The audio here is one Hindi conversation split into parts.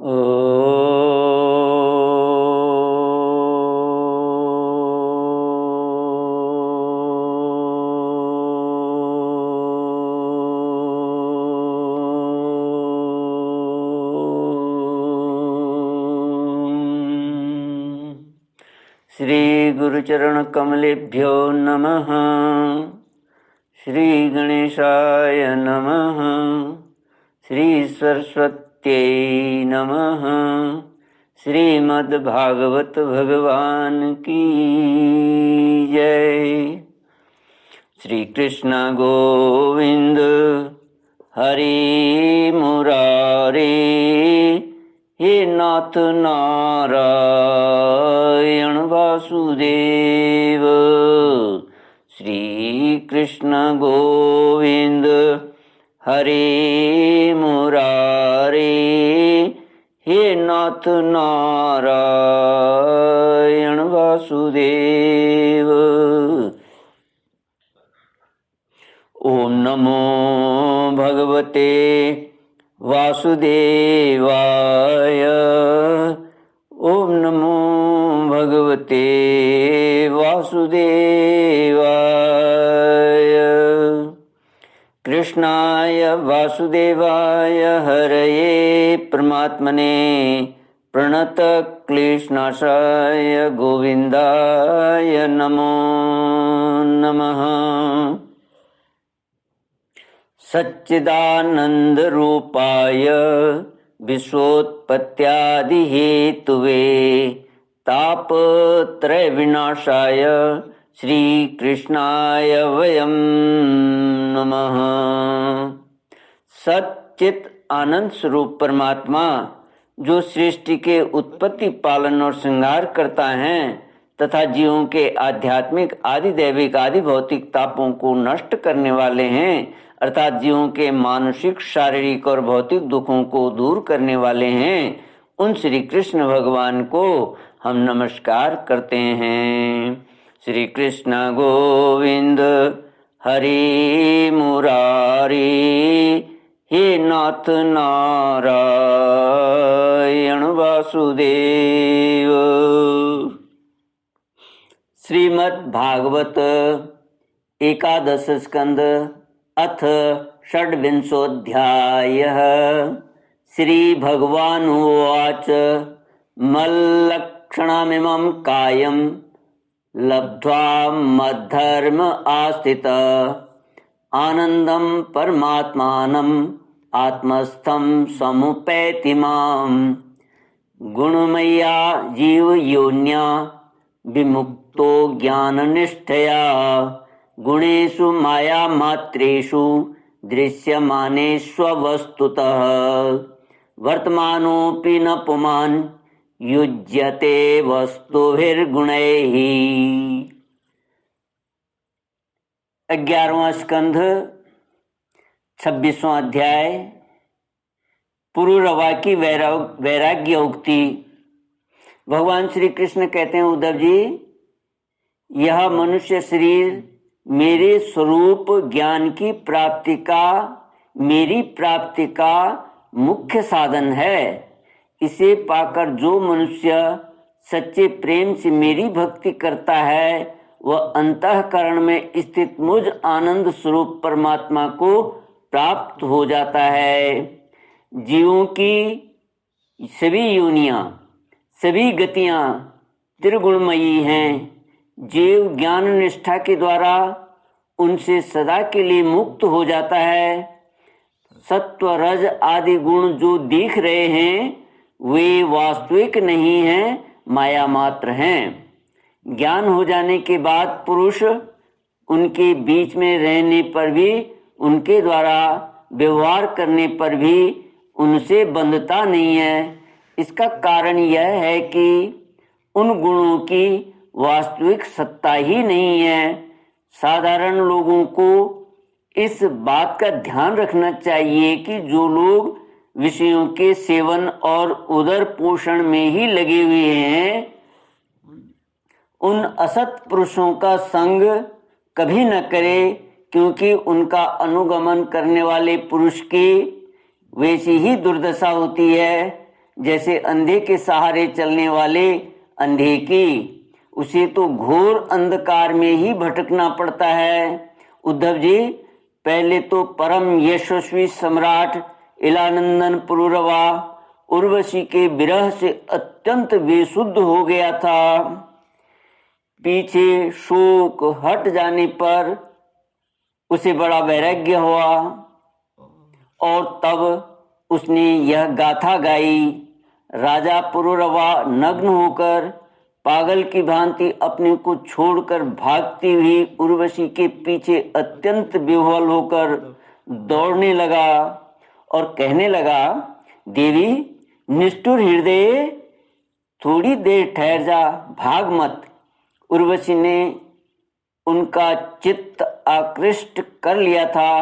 श्री गुरुचरण कमलेभ्यो नमः। श्री गणेशाय नमः। श्री सरस्वत्यै नमः। श्रीमद्भागवत भगवान की जय। श्री कृष्ण गोविंद हरि मुरारी, हे नाथ नारायण वासुदेव। श्री कृष्ण गोविंद हरि मुरारी, हे नाथ नारायण वासुदेव। ओम नमो भगवते वासुदेवाय। ओम नमो भगवते वासुदेवाय। कृष्णाय वासुदेवाय हरये परमात्मने प्रणत क्लेशनाशाय गोविंदाय नमो नमः। सच्चिदानंद रूपाय विश्वोत्पत्त्यादिहेतुवे तापत्रय विनाशाय श्री कृष्णाय वयं नमः। सच्चित आनंद स्वरूप परमात्मा जो सृष्टि के उत्पत्ति पालन और श्रृंगार करता है तथा जीवों के आध्यात्मिक आदि दैविक आदि भौतिक तापों को नष्ट करने वाले हैं, अर्थात जीवों के मानसिक शारीरिक और भौतिक दुखों को दूर करने वाले हैं, उन श्री कृष्ण भगवान को हम नमस्कार करते हैं। श्री कृष्ण गोविंद हरि मुरारी, हे नाथ नारायण वासुदेव। श्रीमद् भागवत एकादश स्कंद अथ षड्विंशोऽध्यायः। श्री भगवानुवाच मल्लक्षणमिमं कायं लब्ध्वा मद्धर्म आस्थित आनंदं परमात्मानं आत्मस्थं समुपैति मां गुणमय्या जीवयोन्या विमुक्तो ज्ञाननिष्ठया गुणेषु माया मात्रेषु दृश्यमानेष्वस्तुतः वर्तमानोऽपि न पुमान् युज्यते वस्तुभिर्गुणैः। 11वां स्कंध 26वां अध्याय। पुरुरवा की वैराग्य उक्ति। भगवान श्री कृष्ण कहते हैं, उद्धव जी, यह मनुष्य शरीर मेरे स्वरूप ज्ञान की प्राप्ति का, मेरी प्राप्ति का मुख्य साधन है। इसे पाकर जो मनुष्य सच्चे प्रेम से मेरी भक्ति करता है वह अंतःकरण में स्थित मुझ आनंद स्वरूप परमात्मा को प्राप्त हो जाता है। जीवों की सभी योनियां, सभी गतियां त्रिगुणमयी हैं। जीव ज्ञान निष्ठा के द्वारा उनसे सदा के लिए मुक्त हो जाता है। सत्व रज आदि गुण जो दिख रहे हैं वे वास्तविक नहीं हैं, माया मात्र हैं। ज्ञान हो जाने के बाद पुरुष उनके बीच में रहने पर भी, उनके द्वारा व्यवहार करने पर भी उनसे बंधता नहीं है। इसका कारण यह है कि उन गुणों की वास्तविक सत्ता ही नहीं है। साधारण लोगों को इस बात का ध्यान रखना चाहिए कि जो लोग विषयों के सेवन और उदर पोषण में ही लगे हुए हैं, उन असत पुरुषों का संग कभी न करे, क्योंकि उनका अनुगमन करने वाले पुरुष की वैसी ही दुर्दशा होती है जैसे अंधे के सहारे चलने वाले अंधे की, उसे तो घोर अंधकार में ही भटकना पड़ता है। उद्धव जी, पहले तो परम यशस्वी सम्राट इलानंदन पुरुरवा उर्वशी के विरह से अत्यंत बेसुध हो गया था। पीछे शोक हट जाने पर उसे बड़ा वैराग्य हुआ और तब उसने यह गाथा गाई। राजा पुरुरवा नग्न होकर पागल की भांति अपने को छोड़कर भागती हुई उर्वशी के पीछे अत्यंत विह्वल होकर दौड़ने लगा और कहने लगा, देवी निष्ठुर हृदय, थोड़ी देर ठहर जा, भाग मत। उर्वशी ने उनका चित्त आकृष्ट कर लिया था,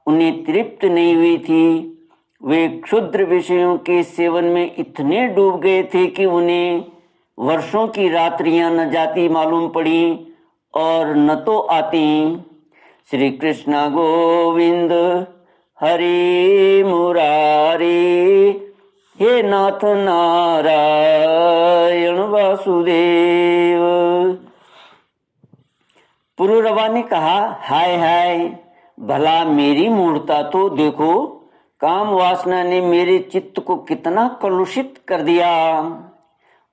उन्हें तृप्त नहीं हुई थी। वे क्षुद्र विषयों के सेवन में इतने डूब गए थे कि उन्हें वर्षों की रात्रियां न जाती मालूम पड़ी और न तो आती। श्री कृष्ण गोविंद हरे मुरारी, हे नाथ नारायण वासुदेव। पुरुरवा ने कहा, हाय हाय, भला मेरी मूर्खता तो देखो, काम वासना ने मेरे चित्त को कितना कलुषित कर दिया।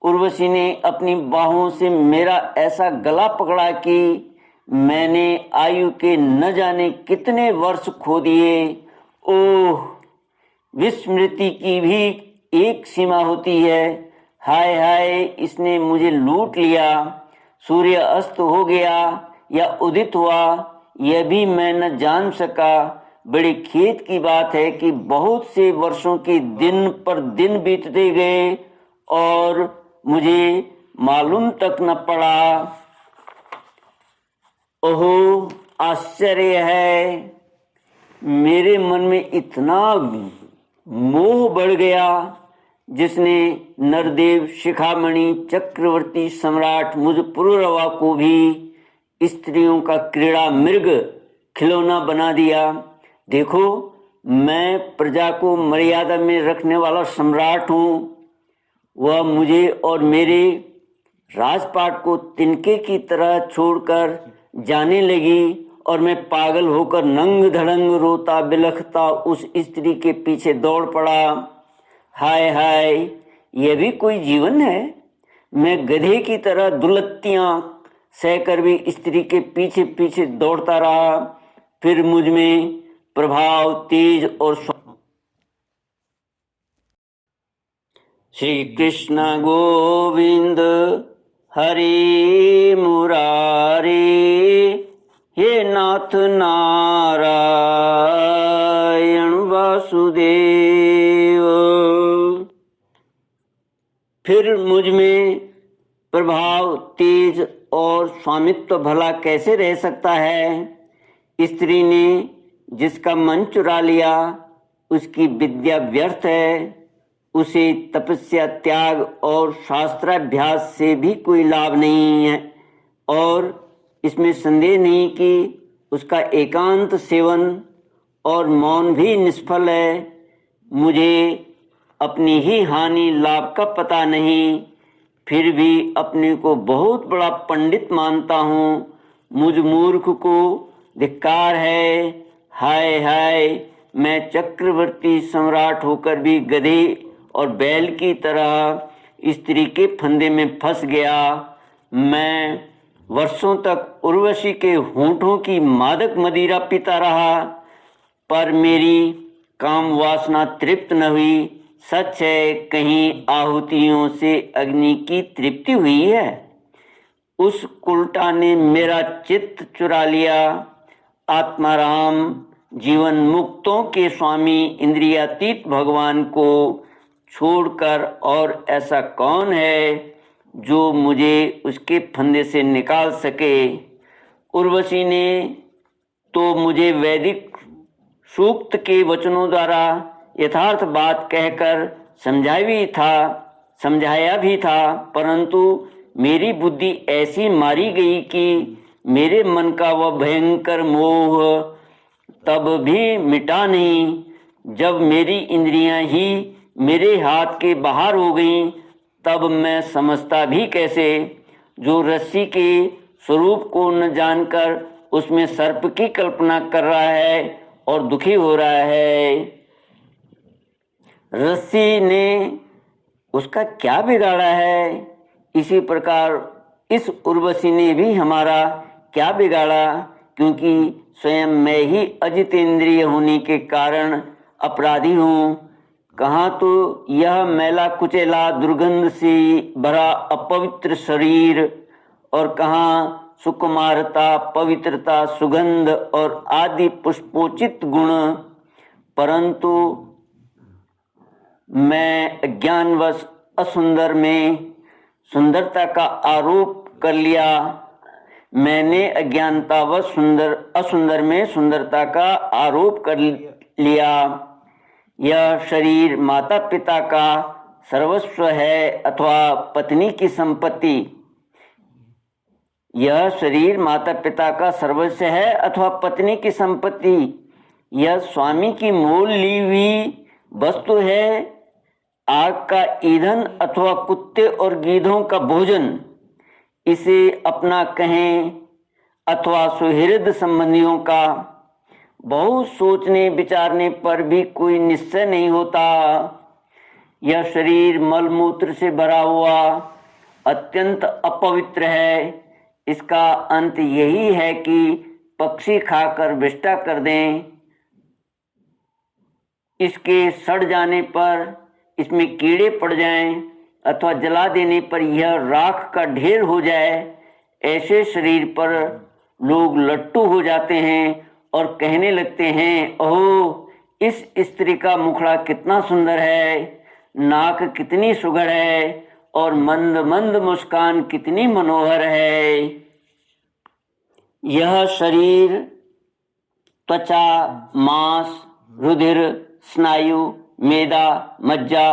उर्वशी ने अपनी बाहों से मेरा ऐसा गला पकड़ा कि मैंने आयु के न जाने कितने वर्ष खो दिए। ओह, विस्मृति की भी एक सीमा होती है। हाय हाय, इसने मुझे लूट लिया। सूर्य अस्त हो गया या उदित हुआ, यह भी मैं न जान सका। बड़े खेद की बात है कि बहुत से वर्षों के दिन पर दिन बीतते गए और मुझे मालूम तक न पड़ा। ओहो, आश्चर्य है, मेरे मन में इतना मोह बढ़ गया जिसने नरदेव शिखामणि चक्रवर्ती सम्राट मुझ पुरुरवा को भी स्त्रियों का क्रीड़ा मृग खिलौना बना दिया। देखो, मैं प्रजा को मर्यादा में रखने वाला सम्राट हूँ, वह मुझे और मेरे राजपाट को तिनके की तरह छोड़कर जाने लगी और मैं पागल होकर नंग धड़ंग रोता बिलखता उस स्त्री के पीछे दौड़ पड़ा। हाय हाय, यह भी कोई जीवन है। मैं गधे की तरह दुलत्तियां सहकर भी स्त्री के पीछे पीछे दौड़ता रहा। फिर मुझ में प्रभाव, तेज और श्री कृष्ण गोविंद हरे मुरारी, हे नाथ नारायण वासुदेव। फिर मुझ में प्रभाव, तेज और स्वामित्व भला कैसे रह सकता है? स्त्री ने जिसका मन चुरा लिया उसकी विद्या व्यर्थ है। उसे तपस्या, त्याग और शास्त्राभ्यास से भी कोई लाभ नहीं है और इसमें संदेह नहीं कि उसका एकांत सेवन और मौन भी निष्फल है। मुझे अपनी ही हानि लाभ का पता नहीं, फिर भी अपने को बहुत बड़ा पंडित मानता हूँ। मुझ मूर्ख को धिक्कार है। हाय हाय, मैं चक्रवर्ती सम्राट होकर भी गधे और बैल की तरह स्त्री के फंदे में फंस गया। मैं वर्षों तक उर्वशी के होंठों की मादक मदिरा पीता रहा, पर मेरी काम वासना तृप्त न हुई। सच है, कहीं आहुतियों से अग्नि की तृप्ति हुई है। उस कुलटा ने मेरा चित्त चुरा लिया। आत्माराम, जीवन मुक्तों के स्वामी, इंद्रियातीत भगवान को छोड़कर और ऐसा कौन है जो मुझे उसके फंदे से निकाल सके? उर्वशी ने तो मुझे वैदिक सूक्त के वचनों द्वारा यथार्थ बात कहकर समझाया भी था, परंतु मेरी बुद्धि ऐसी मारी गई कि मेरे मन का वह भयंकर मोह तब भी मिटा नहीं, जब मेरी इंद्रियां ही मेरे हाथ के बाहर हो गई, तब मैं समझता भी कैसे। जो रस्सी के स्वरूप को न जानकर उसमें सर्प की कल्पना कर रहा है और दुखी हो रहा है। रस्सी ने उसका क्या बिगाड़ा है, इसी प्रकार इस उर्वशी ने भी हमारा क्या बिगाड़ा, क्योंकि स्वयं मैं ही अजितेंद्रिय होने के कारण अपराधी हूँ। कहाँ तो यह मैला कुचेला दुर्गंध से भरा अपवित्र शरीर, और कहाँ सुकुमारता, पवित्रता, सुगंध और आदि पुष्पोचित गुण। परंतु मैं अज्ञानवश असुंदर में सुंदरता का आरोप कर लिया। मैंने अज्ञानतावश असुंदर में सुंदरता का आरोप कर लिया। यह शरीर माता पिता का सर्वस्व है अथवा पत्नी की संपत्ति। यह शरीर माता पिता का सर्वस्व है अथवा पत्नी की संपत्ति। यह स्वामी की मोल ली हुई वस्तु है, आग का ईंधन अथवा कुत्ते और गीधों का भोजन। इसे अपना कहें अथवा सुहृद संबंधियों का। बहुत सोचने विचारने पर भी कोई निश्चय नहीं होता। यह शरीर मलमूत्र से भरा हुआ अत्यंत अपवित्र है। इसका अंत यही है कि पक्षी खाकर विष्टा कर दें। इसके सड़ जाने पर इसमें कीड़े पड़ जाएं अथवा जला देने पर यह राख का ढेर हो जाए। ऐसे शरीर पर लोग लट्टू हो जाते हैं और कहने लगते हैं, ओह इस स्त्री का मुखड़ा कितना सुंदर है, नाक कितनी सुघड़ है और मंद मंद मुस्कान कितनी मनोहर है। यह शरीर त्वचा, मांस, रुधिर, स्नायु, मेदा, मज्जा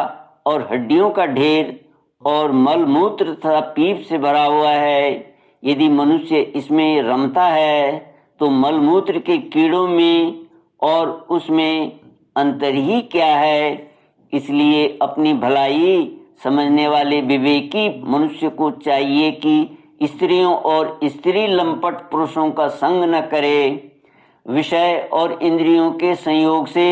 और हड्डियों का ढेर और मलमूत्र तथा पीप से भरा हुआ है। यदि मनुष्य इसमें रमता है तो मलमूत्र के कीड़ों में और उसमें अंतर ही क्या है। इसलिए अपनी भलाई समझने वाले विवेकी मनुष्य को चाहिए कि स्त्रियों और स्त्री लंपट पुरुषों का संग न करे। विषय और इंद्रियों के संयोग से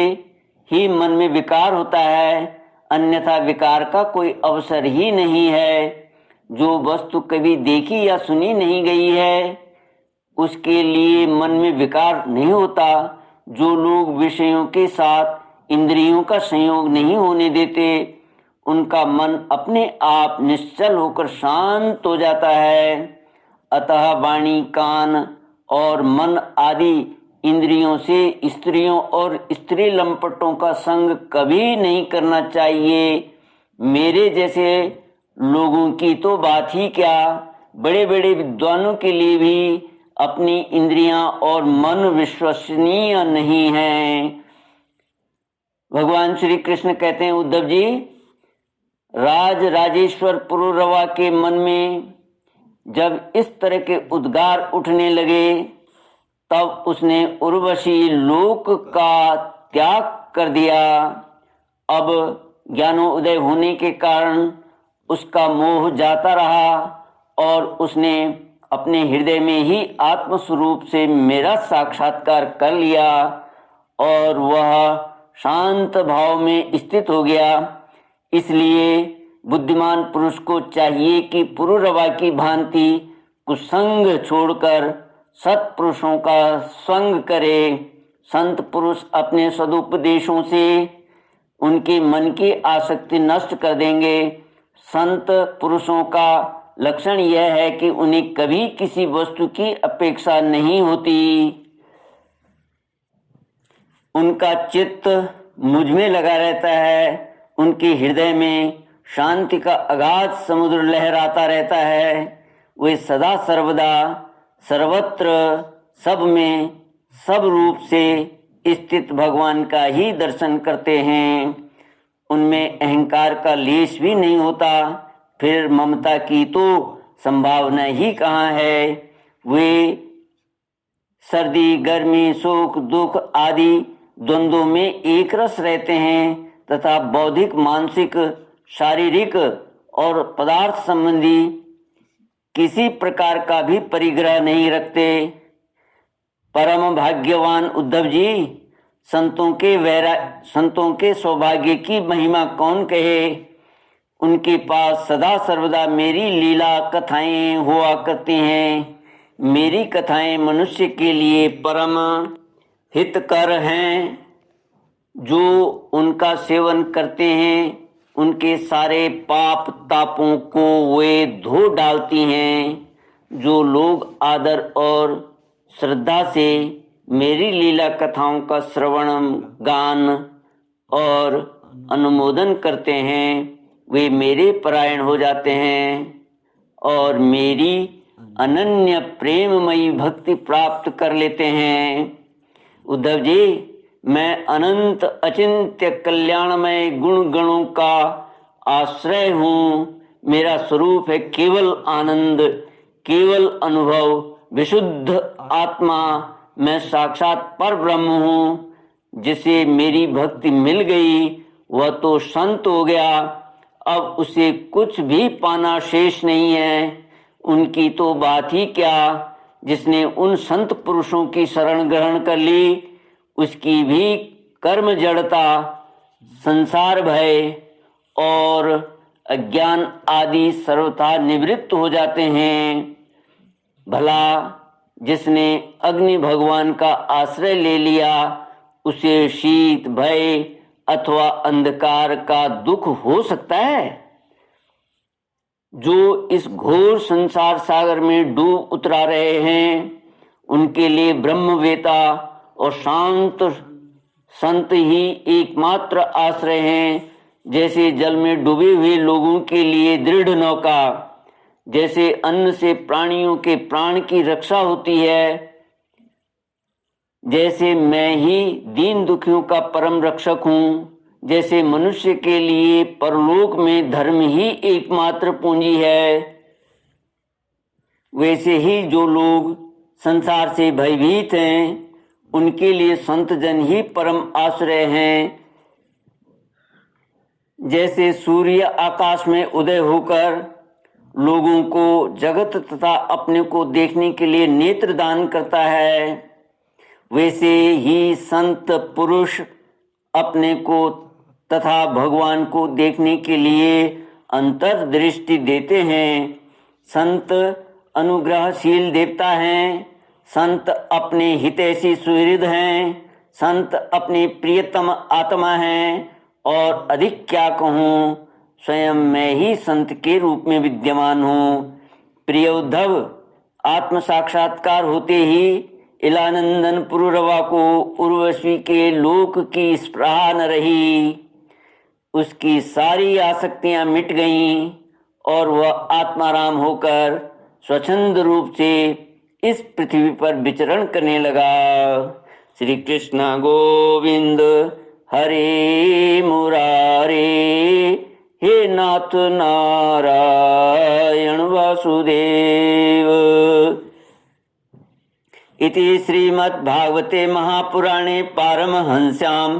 ही मन में विकार होता है, अन्यथा विकार का कोई अवसर ही नहीं है। जो वस्तु कभी देखी या सुनी नहीं गई है उसके लिए मन में विकार नहीं होता। जो लोग विषयों के साथ इंद्रियों का संयोग नहीं होने देते उनका मन अपने आप निश्चल होकर शांत हो जाता है। अतः वाणी, कान और मन आदि इंद्रियों से स्त्रियों और स्त्री लंपटों का संग कभी नहीं करना चाहिए। मेरे जैसे लोगों की तो बात ही क्या, बड़े बड़े विद्वानों के लिए भी अपनी इंद्रियां और मन विश्वसनीय नहीं है। भगवान श्री कृष्ण कहते हैं, उद्धव जी, राजेश्वर पुरुरवा के मन में जब इस तरह के उद्गार उठने लगे तब उसने उर्वशी लोक का त्याग कर दिया। अब ज्ञानोदय होने के कारण उसका मोह जाता रहा और उसने अपने हृदय में ही आत्मस्वरूप से मेरा साक्षात्कार कर लिया और वह शांत भाव में स्थित हो गया। इसलिए बुद्धिमान पुरुष को चाहिए कि पुरुरवा की भांति कुसंग छोड़कर सत्पुरुषों का संग करे। संत पुरुष अपने सदुपदेशों से उनके मन की आसक्ति नष्ट कर देंगे। संत पुरुषों का लक्षण यह है कि उन्हें कभी किसी वस्तु की अपेक्षा नहीं होती। उनका चित्त मुझ में लगा रहता है। उनके हृदय में शांति का अगाध समुद्र लहराता रहता है। वे सदा सर्वदा सर्वत्र सब में सब रूप से स्थित भगवान का ही दर्शन करते हैं। उनमें अहंकार का लेश भी नहीं होता। फिर ममता की तो संभावना ही कहाँ है। वे सर्दी, गर्मी, सुख, दुख आदि द्वंद्वों में एक रस रहते हैं। तथा बौद्धिक, मानसिक, शारीरिक और पदार्थ संबंधी किसी प्रकार का भी परिग्रह नहीं रखते। परम भाग्यवान उद्धव जी, संतों के सौभाग्य की महिमा कौन कहे। उनके पास सदा सर्वदा मेरी लीला कथाएं हुआ करती हैं। मेरी कथाएं मनुष्य के लिए परम हितकर हैं। जो उनका सेवन करते हैं उनके सारे पाप तापों को वे धो डालती हैं। जो लोग आदर और श्रद्धा से मेरी लीला कथाओं का श्रवण, गान और अनुमोदन करते हैं वे मेरे परायण हो जाते हैं और मेरी अनन्य प्रेममयी भक्ति प्राप्त कर लेते हैं। उद्धव जी, मैं अनंत अचिंत्य कल्याणमय गुण गणों का आश्रय हूँ। मेरा स्वरूप है केवल आनंद, केवल अनुभव, विशुद्ध आत्मा। मैं साक्षात पर ब्रह्म हूँ। जिसे मेरी भक्ति मिल गई वह तो संत हो गया। अब उसे कुछ भी पाना शेष नहीं है। उनकी तो बात ही क्या। जिसने उन संत पुरुषों की शरण ग्रहण कर ली उसकी भी कर्म जड़ता, संसार भय और अज्ञान आदि सर्वथा निवृत्त हो जाते हैं। भला जिसने अग्नि भगवान का आश्रय ले लिया उसे शीत, भय अथवा अंधकार का दुख हो सकता है। जो इस घोर संसार सागर में डूब उतरा रहे हैं उनके लिए ब्रह्मवेता और शांत संत ही एकमात्र आश्रय हैं। जैसे जल में डूबे हुए लोगों के लिए दृढ़ नौका, जैसे अन्न से प्राणियों के प्राण की रक्षा होती है, जैसे मैं ही दीन दुखियों का परम रक्षक हूँ, जैसे मनुष्य के लिए परलोक में धर्म ही एकमात्र पूंजी है, वैसे ही जो लोग संसार से भयभीत हैं उनके लिए संत जन ही परम आश्रय हैं। जैसे सूर्य आकाश में उदय होकर लोगों को जगत तथा अपने को देखने के लिए नेत्र दान करता है, वैसे ही संत पुरुष अपने को तथा भगवान को देखने के लिए अंतर्दृष्टि देते हैं। संत अनुग्रहशील देवता हैं। संत अपने हितैषी सुहृद हैं। संत अपने प्रियतम आत्मा हैं। और अधिक क्या कहूँ, स्वयं मैं ही संत के रूप में विद्यमान हूँ। प्रिय उद्धव, आत्म साक्षात्कार होते ही इलानंदन पुरुरवा को उर्वशी के लोक की स्पृहा न रही। उसकी सारी आसक्तियां मिट गईं और वह आत्माराम होकर स्वच्छंद रूप से इस पृथ्वी पर विचरण करने लगा। श्री कृष्ण गोविंद हरे मुरारे, हे नाथ नारायण वासुदेव। इति श्रीमद्भागवते महापुराणे पारमहंस्यां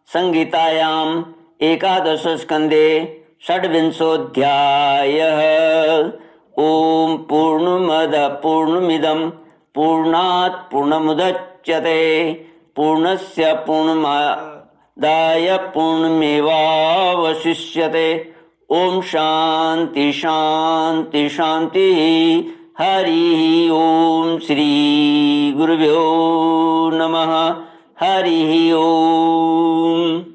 संहितायां एकादश स्कंदे षड्विंशोऽध्यायः। ओम पूर्णमद पूर्णमिदं पूर्णात् पूर्णमुदच्यते पूर्णस्य पूर्णमादाय पूर्णमेवावशिष्यते। ओम शांति शांति शांति। हरि ओम। श्री गुरुभ्यो नमः। हरि ओम।